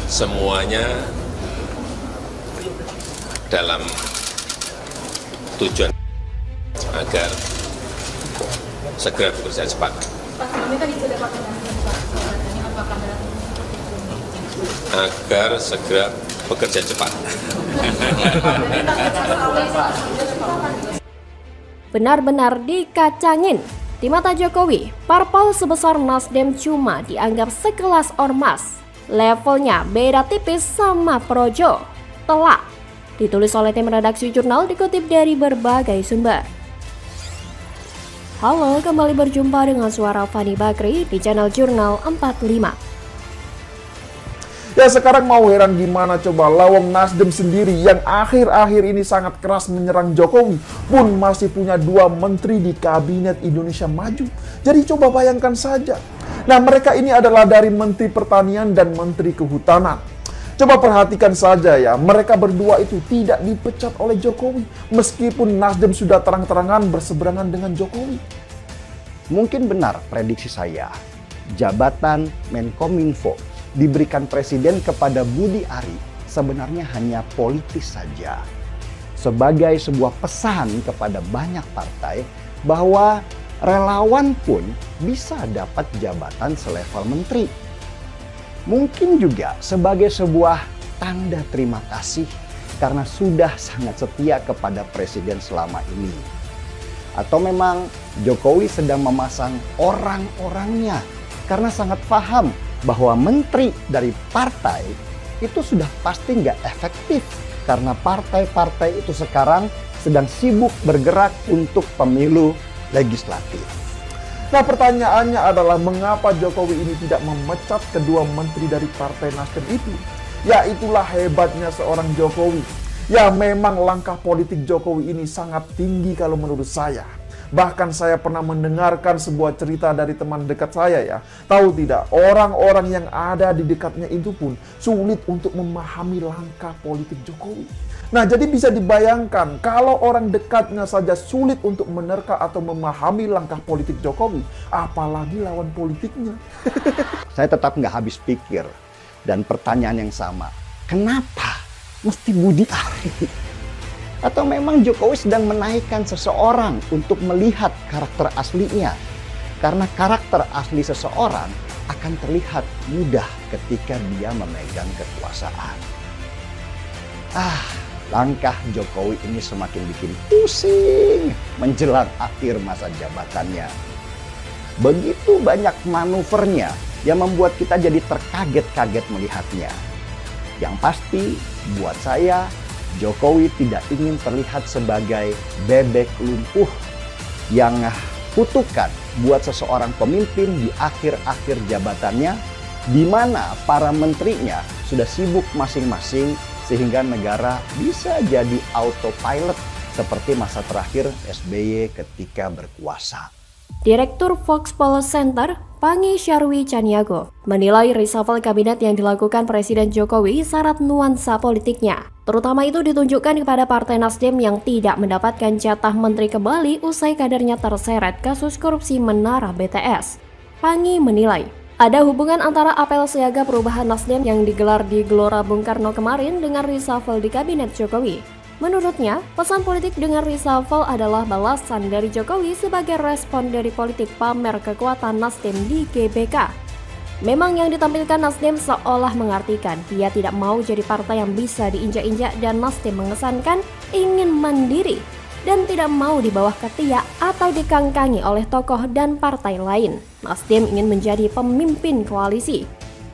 semuanya dalam tujuan agar segera bekerja cepat. Agar segera bekerja cepat. Benar-benar dikacangin. Di mata Jokowi, parpol sebesar Nasdem cuma dianggap sekelas ormas. Levelnya beda tipis sama Projo. Telak. Ditulis oleh tim redaksi jurnal dikutip dari berbagai sumber. Halo, kembali berjumpa dengan suara Fani Bakri di channel Jurnal 45. Ya sekarang mau heran gimana coba lawang Nasdem sendiri yang akhir-akhir ini sangat keras menyerang Jokowi pun masih punya 2 menteri di Kabinet Indonesia Maju. Jadi coba bayangkan saja. Nah mereka ini adalah dari Menteri Pertanian dan Menteri Kehutanan. Coba perhatikan saja ya, mereka berdua itu tidak dipecat oleh Jokowi meskipun Nasdem sudah terang-terangan berseberangan dengan Jokowi. Mungkin benar prediksi saya, jabatan Menkominfo diberikan Presiden kepada Budi Ari sebenarnya hanya politis saja. Sebagai sebuah pesan kepada banyak partai bahwa relawan pun bisa dapat jabatan selevel menteri. Mungkin juga sebagai sebuah tanda terima kasih karena sudah sangat setia kepada Presiden selama ini. Atau memang Jokowi sedang memasang orang-orangnya karena sangat paham bahwa menteri dari partai itu sudah pasti nggak efektif karena partai-partai itu sekarang sedang sibuk bergerak untuk pemilu legislatif. Nah pertanyaannya adalah mengapa Jokowi ini tidak memecat kedua menteri dari Partai Nasdem itu? Ya itulah hebatnya seorang Jokowi. Ya memang langkah politik Jokowi ini sangat tinggi kalau menurut saya. Bahkan saya pernah mendengarkan sebuah cerita dari teman dekat saya ya. Tahu tidak, orang-orang yang ada di dekatnya itu pun sulit untuk memahami langkah politik Jokowi. Nah jadi bisa dibayangkan kalau orang dekatnya saja sulit untuk menerka atau memahami langkah politik Jokowi, apalagi lawan politiknya. Saya tetap nggak habis pikir dan pertanyaan yang sama, kenapa mesti Budi Ari? Atau memang Jokowi sedang menaikkan seseorang untuk melihat karakter aslinya? Karena karakter asli seseorang akan terlihat mudah ketika dia memegang kekuasaan. Langkah Jokowi ini semakin bikin pusing menjelang akhir masa jabatannya. Begitu banyak manuvernya yang membuat kita jadi terkaget-kaget melihatnya. Yang pasti buat saya, Jokowi tidak ingin terlihat sebagai bebek lumpuh yang kutukan buat seseorang pemimpin di akhir-akhir jabatannya, di mana para menterinya sudah sibuk masing-masing sehingga negara bisa jadi autopilot seperti masa terakhir SBY ketika berkuasa. Direktur Fox Polo Center, Pangi Syarwi Caniago, menilai reshuffle kabinet yang dilakukan Presiden Jokowi syarat nuansa politiknya. Terutama itu ditunjukkan kepada Partai Nasdem yang tidak mendapatkan jatah menteri kembali usai kadernya terseret kasus korupsi Menara BTS. Pangi menilai, ada hubungan antara apel siaga perubahan Nasdem yang digelar di Gelora Bung Karno kemarin dengan reshuffle di kabinet Jokowi. Menurutnya, pesan politik dengan reshuffle adalah balasan dari Jokowi sebagai respon dari politik pamer kekuatan Nasdem di GBK. Memang yang ditampilkan Nasdem seolah mengartikan dia tidak mau jadi partai yang bisa diinjak-injak dan Nasdem mengesankan ingin mandiri dan tidak mau di bawah ketiak atau dikangkangi oleh tokoh dan partai lain. Nasdem ingin menjadi pemimpin koalisi.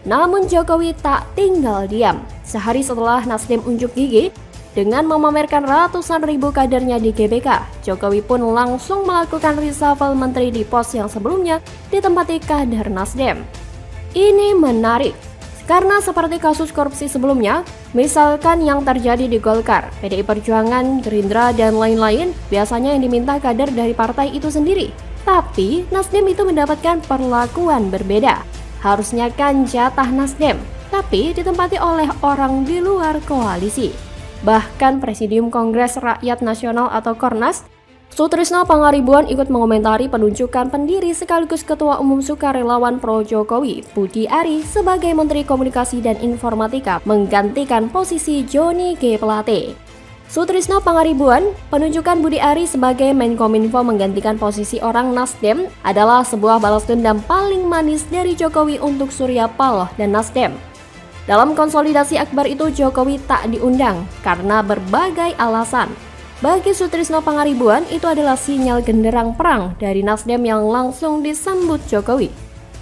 Namun Jokowi tak tinggal diam. Sehari setelah Nasdem unjuk gigi, dengan memamerkan ratusan ribu kadernya di GBK, Jokowi pun langsung melakukan reshuffle menteri di pos yang sebelumnya ditempati kader Nasdem. Ini menarik, karena seperti kasus korupsi sebelumnya, misalkan yang terjadi di Golkar, PDI Perjuangan, Gerindra, dan lain-lain, biasanya yang diminta kader dari partai itu sendiri. Tapi Nasdem itu mendapatkan perlakuan berbeda. Harusnya kan jatah Nasdem, tapi ditempati oleh orang di luar koalisi. Bahkan Presidium Kongres Rakyat Nasional atau Kornas Sutrisno Pangaribuan ikut mengomentari penunjukan pendiri sekaligus Ketua Umum Sukarelawan Pro Jokowi, Budi Ari, sebagai Menteri Komunikasi dan Informatika menggantikan posisi Joni G. Plate. Sutrisno Pangaribuan, penunjukan Budi Ari sebagai Menkominfo menggantikan posisi orang Nasdem adalah sebuah balas dendam paling manis dari Jokowi untuk Surya Paloh dan Nasdem. Dalam konsolidasi akbar itu Jokowi tak diundang karena berbagai alasan. Bagi Sutrisno Pangaribuan, itu adalah sinyal genderang perang dari Nasdem yang langsung disambut Jokowi.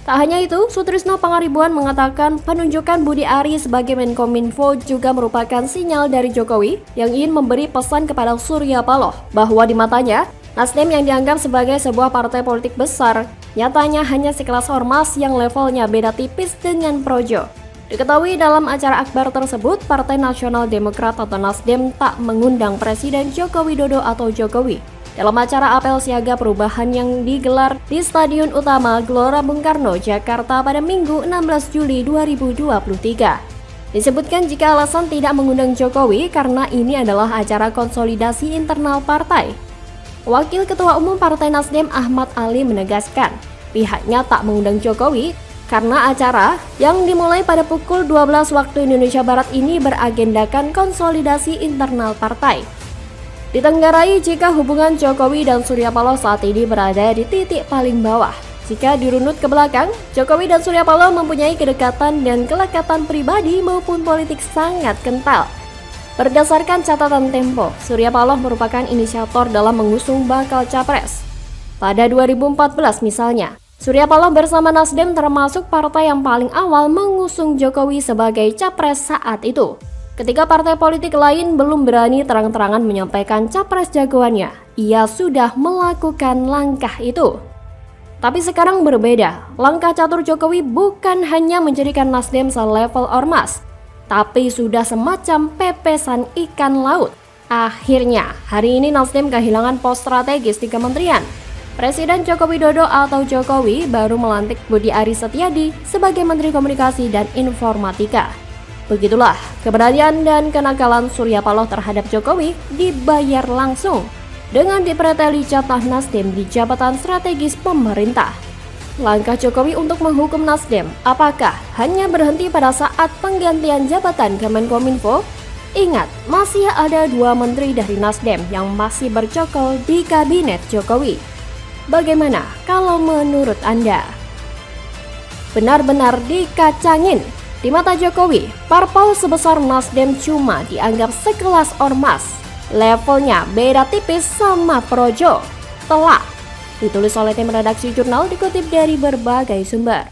Tak hanya itu, Sutrisno Pangaribuan mengatakan penunjukan Budi Ari sebagai Menkominfo juga merupakan sinyal dari Jokowi yang ingin memberi pesan kepada Surya Paloh bahwa di matanya, Nasdem yang dianggap sebagai sebuah partai politik besar, nyatanya hanya sekelas ormas yang levelnya beda tipis dengan Projo. Diketahui dalam acara akbar tersebut, Partai Nasional Demokrat atau Nasdem tak mengundang Presiden Joko Widodo atau Jokowi dalam acara apel siaga perubahan yang digelar di Stadion Utama Gelora Bung Karno, Jakarta pada Minggu 16 Juli 2023. Disebutkan jika alasan tidak mengundang Jokowi karena ini adalah acara konsolidasi internal partai. Wakil Ketua Umum Partai Nasdem Ahmad Ali menegaskan, pihaknya tak mengundang Jokowi karena acara yang dimulai pada pukul 12 waktu Indonesia Barat ini beragendakan konsolidasi internal partai. Ditenggarai jika hubungan Jokowi dan Surya Paloh saat ini berada di titik paling bawah. Jika dirunut ke belakang, Jokowi dan Surya Paloh mempunyai kedekatan dan kelekatan pribadi maupun politik sangat kental. Berdasarkan catatan Tempo, Surya Paloh merupakan inisiator dalam mengusung bakal capres. Pada 2014 misalnya, Surya Paloh bersama Nasdem termasuk partai yang paling awal mengusung Jokowi sebagai capres saat itu. Ketika partai politik lain belum berani terang-terangan menyampaikan capres jagoannya, ia sudah melakukan langkah itu. Tapi sekarang berbeda, langkah catur Jokowi bukan hanya menjadikan Nasdem selevel ormas, tapi sudah semacam pepesan ikan laut. Akhirnya, hari ini Nasdem kehilangan pos strategis di kementerian. Presiden Joko Widodo atau Jokowi baru melantik Budi Ari Setiadi sebagai Menteri Komunikasi dan Informatika. Begitulah keberanian dan kenakalan Surya Paloh terhadap Jokowi dibayar langsung dengan dipreteli jatah Nasdem di jabatan strategis pemerintah. Langkah Jokowi untuk menghukum Nasdem apakah hanya berhenti pada saat penggantian jabatan Kemenkominfo? Ingat, masih ada 2 menteri dari Nasdem yang masih bercokol di kabinet Jokowi. Bagaimana kalau menurut Anda? Benar-benar dikacangin. Di mata Jokowi, parpol sebesar Nasdem cuma dianggap sekelas ormas. Levelnya beda tipis sama Projo. Telak. Ditulis oleh tim redaksi jurnal dikutip dari berbagai sumber.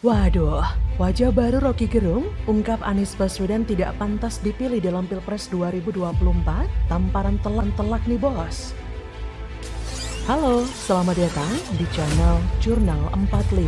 Waduh, wajah baru Rocky Gerung ungkap Anies Baswedan tidak pantas dipilih dalam Pilpres 2024. Tamparan telak nih bos. Halo, selamat datang di channel Jurnal 45.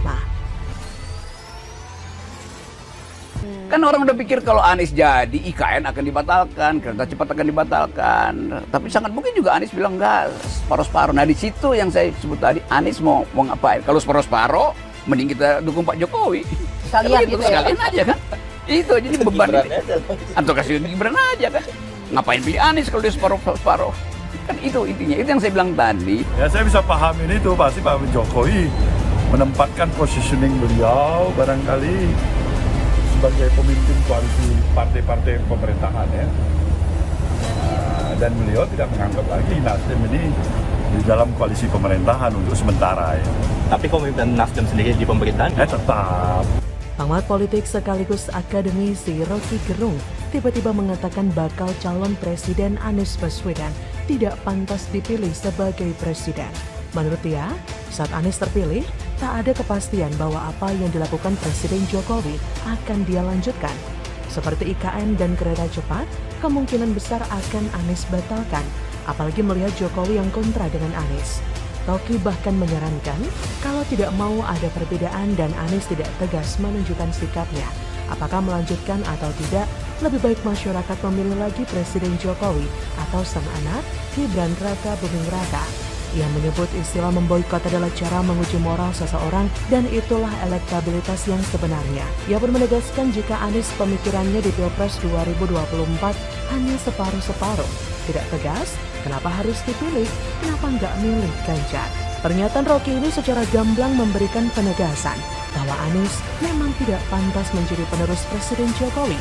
Kan orang udah pikir kalau Anies jadi IKN akan dibatalkan, kereta cepat akan dibatalkan. Tapi sangat mungkin juga Anies bilang enggak, separuh-separuh. Nah di situ yang saya sebut tadi, Anies mau ngapain? Kalau separuh-separuh, mending kita dukung Pak Jokowi. Sekalian gitu sekalian aja kan. Itu jadi beban atau kasih Gibran aja kan. Ngapain pilih Anies kalau dia separuh-separuh? Kan itu intinya, itu yang saya bilang tadi. Ya saya bisa pahamin itu, pasti Pak Jokowi menempatkan positioning beliau barangkali sebagai pemimpin koalisi partai-partai pemerintahan ya. Dan beliau tidak menganggap lagi Nasdem ini di dalam koalisi pemerintahan untuk sementara ya. Tapi komitmen Nasdem sendiri di pemerintahan? Ya tetap. Pengamat politik sekaligus akademisi Rocky Gerung tiba-tiba mengatakan bakal calon presiden Anies Baswedan tidak pantas dipilih sebagai presiden. Menurut dia, saat Anies terpilih, tak ada kepastian bahwa apa yang dilakukan Presiden Jokowi akan dia lanjutkan. Seperti IKN dan kereta cepat, kemungkinan besar akan Anies batalkan, apalagi melihat Jokowi yang kontra dengan Anies. Rocky bahkan menyarankan kalau tidak mau ada perbedaan dan Anies tidak tegas menunjukkan sikapnya, apakah melanjutkan atau tidak, lebih baik masyarakat memilih lagi Presiden Jokowi atau sang anak Gibran Raka Buming Raka. Ia menyebut istilah memboikot adalah cara menguji moral seseorang dan itulah elektabilitas yang sebenarnya. Ia pun menegaskan jika Anies pemikirannya di Pilpres 2024 hanya separuh-separuh. Tidak tegas, Kenapa harus dipilih? Kenapa nggak milih Ganjar? Pernyataan Rocky ini secara gamblang memberikan penegasan bahwa Anies memang tidak pantas menjadi penerus Presiden Jokowi.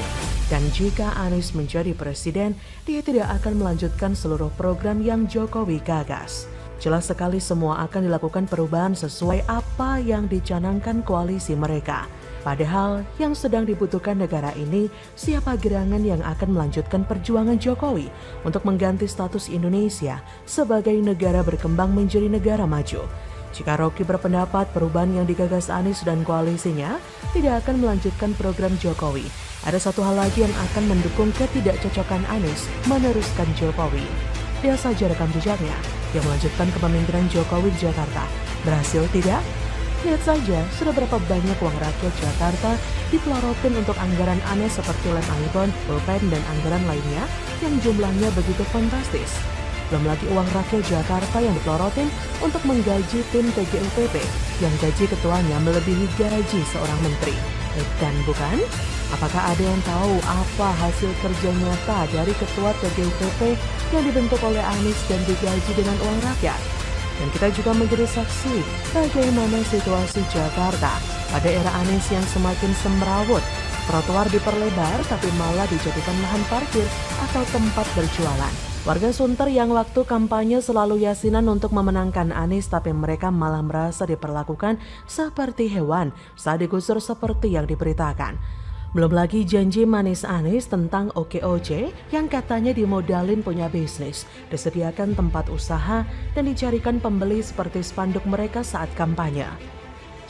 Dan jika Anies menjadi presiden, dia tidak akan melanjutkan seluruh program yang Jokowi gagas. Jelas sekali semua akan dilakukan perubahan sesuai apa yang dicanangkan koalisi mereka. Padahal yang sedang dibutuhkan negara ini siapa gerangan yang akan melanjutkan perjuangan Jokowi untuk mengganti status Indonesia sebagai negara berkembang menjadi negara maju. Jika Rocky berpendapat perubahan yang digagas Anies dan koalisinya tidak akan melanjutkan program Jokowi, ada satu hal lagi yang akan mendukung ketidakcocokan Anies meneruskan Jokowi. Lihat saja rekam jejaknya yang melanjutkan kepemimpinan Jokowi di Jakarta. Berhasil tidak? Lihat saja sudah berapa banyak uang rakyat Jakarta dipelorotin untuk anggaran aneh seperti lem Aibon, pulpen, dan anggaran lainnya yang jumlahnya begitu fantastis. Belum lagi uang rakyat Jakarta yang dipelorotin untuk menggaji tim TGUPP yang gaji ketuanya melebihi gaji seorang menteri. Dan bukan? Apakah ada yang tahu apa hasil kerja nyata dari ketua TGUPP yang dibentuk oleh Anies dan digaji dengan uang rakyat? Dan kita juga menjadi saksi bagaimana situasi Jakarta pada era Anies yang semakin semrawut. Trotoar diperlebar tapi malah dijadikan lahan parkir atau tempat berjualan. Warga Sunter yang waktu kampanye selalu yasinan untuk memenangkan Anies tapi mereka malah merasa diperlakukan seperti hewan saat digusur seperti yang diberitakan. Belum lagi janji manis Anies tentang OKOC yang katanya dimodalin punya bisnis, disediakan tempat usaha, dan dicarikan pembeli seperti spanduk mereka saat kampanye.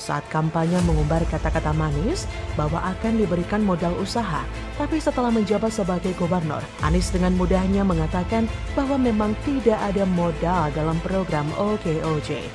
Saat kampanye mengumbar kata-kata manis bahwa akan diberikan modal usaha, tapi setelah menjabat sebagai gubernur, Anies dengan mudahnya mengatakan bahwa memang tidak ada modal dalam program OKOC.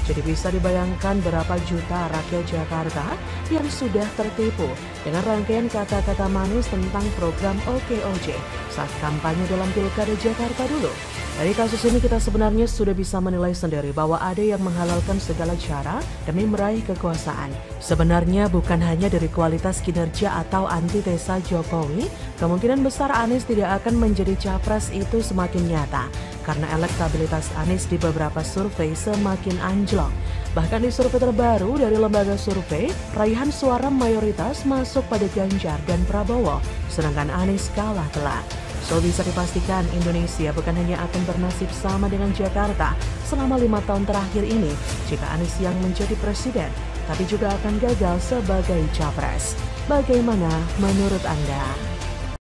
Jadi bisa dibayangkan berapa juta rakyat Jakarta yang sudah tertipu dengan rangkaian kata-kata manis tentang program OKOC saat kampanye dalam Pilkada Jakarta dulu. Dari kasus ini kita sebenarnya sudah bisa menilai sendiri bahwa ada yang menghalalkan segala cara demi meraih kekuasaan. Sebenarnya bukan hanya dari kualitas kinerja atau antitesa Jokowi, kemungkinan besar Anies tidak akan menjadi capres itu semakin nyata. Karena elektabilitas Anies di beberapa survei semakin anjlok. Bahkan di survei terbaru dari lembaga survei, raihan suara mayoritas masuk pada Ganjar dan Prabowo, sedangkan Anies kalah telak. So bisa dipastikan Indonesia bukan hanya akan bernasib sama dengan Jakarta selama 5 tahun terakhir ini jika Anies yang menjadi presiden, tapi juga akan gagal sebagai capres. Bagaimana menurut Anda?